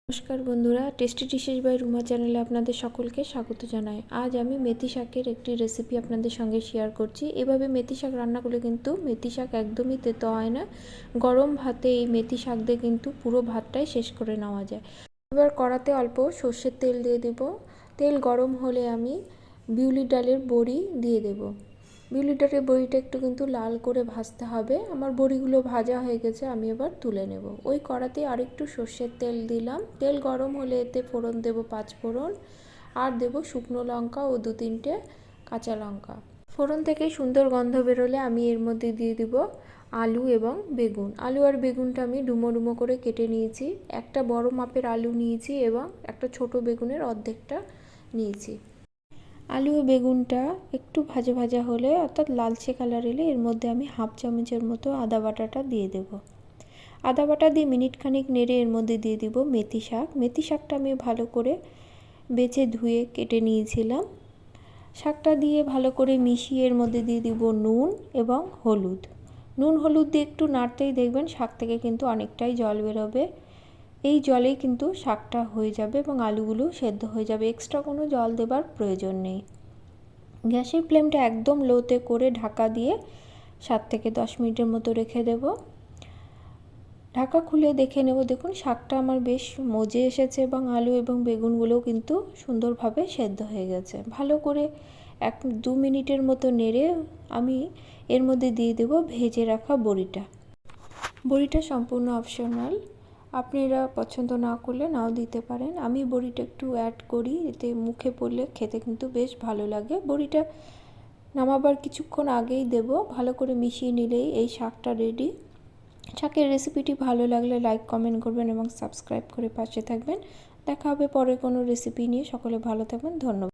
নমস্কার বন্ধুরা, tasty dishes by Ruma চ্যানেলে আপনাদের সকলকে স্বাগত জানাই। আজ আমি মেথি শাকের একটি রেসিপি আপনাদের সঙ্গে শেয়ার করছি। এভাবে মেথি শাক রান্না করলে কিন্তু মেথি শাক একদমই তেতো হয় না। গরম ভাতে এই মেথি শাক দিয়ে কিন্তু পুরো ভাতটাই শেষ করে নেওয়া যায়। এবার কড়াতে অল্প সর্ষের তেল দিয়ে দেব। তেল গরম হলে আমি বিউলির ডালের বড়ি দিয়ে দেব। বিউলির ডালের বড়িটা একটু কিন্তু লাল করে ভাজতে হবে। আমার বড়িগুলো ভাজা হয়ে গেছে, আমি এবার তুলে নেব। ওই কড়াতে আরেকটু সর্ষের তেল দিলাম। তেল গরম হলে এতে ফোড়ন দেব 5 ফোড়ন, আর দেব শুকনো লঙ্কা ও 2-3টে কাঁচা লঙ্কা। ফোড়ন থেকে সুন্দর গন্ধ বেরোলে আমি এর মধ্যে দিয়ে দিব আলু এবং বেগুন। আলু আর বেগুনটা আমি ডুমো ডুমো করে কেটে নিয়েছি। একটা বড় মাপের আলু নিয়েছি এবং একটা ছোট বেগুনের অর্ধেকটা নিয়েছি। আলু ও বেগুনটা একটু ভাজা ভাজা হলে অর্থাৎ লালচে কালার এলে এর মধ্যে আমি হাফ চামচের মতো আদা বাটাটা দিয়ে দেব। আদা বাটা দিয়ে মিনিট খানিক নেড়ে এর মধ্যে দিয়ে দিব মেথি শাক। মেথি শাকটা আমি ভালো করে বেছে ধুয়ে কেটে নিয়েছিলাম। শাকটা দিয়ে ভালো করে মিশিয়ে এর মধ্যে দিয়ে দিব নুন এবং হলুদ। নুন হলুদ দিয়ে একটু নাড়তেই দেখবেন শাক থেকে কিন্তু অনেকটাই জল বেরোবে। এই জলেই কিন্তু শাকটা হয়ে যাবে এবং আলুগুলো সেদ্ধ হয়ে যাবে। এক্সট্রা কোনো জল দেবার প্রয়োজন নেই। গ্যাসের ফ্লেমটা একদম লোতে করে ঢাকা দিয়ে 7 থেকে 10 মিনিটের মতো রেখে দেব। ঢাকা খুলে দেখে নেব, দেখুন শাকটা আমার বেশ মজে এসেছে এবং আলু এবং বেগুনগুলোও কিন্তু সুন্দরভাবে সেদ্ধ হয়ে গেছে। ভালো করে 1-2 মিনিটের মতো নেড়ে আমি এর মধ্যে দিয়ে দেব ভেজে রাখা বড়িটা। বড়িটা সম্পূর্ণ অপশনাল, আপনারা পছন্দ না করলে নাও দিতে পারেন। আমি বড়িটা একটু অ্যাড করি, এতে মুখে পড়লে খেতে কিন্তু বেশ ভালো লাগে। বড়িটা নামাবার কিছুক্ষণ আগেই দেব। ভালো করে মিশিয়ে নিলেই এই শাকটা রেডি। শাকের রেসিপিটি ভালো লাগলে লাইক কমেন্ট করবেন এবং সাবস্ক্রাইব করে পাশে থাকবেন। দেখা হবে পরে কোনো রেসিপি নিয়ে। সকলে ভালো থাকবেন। ধন্যবাদ।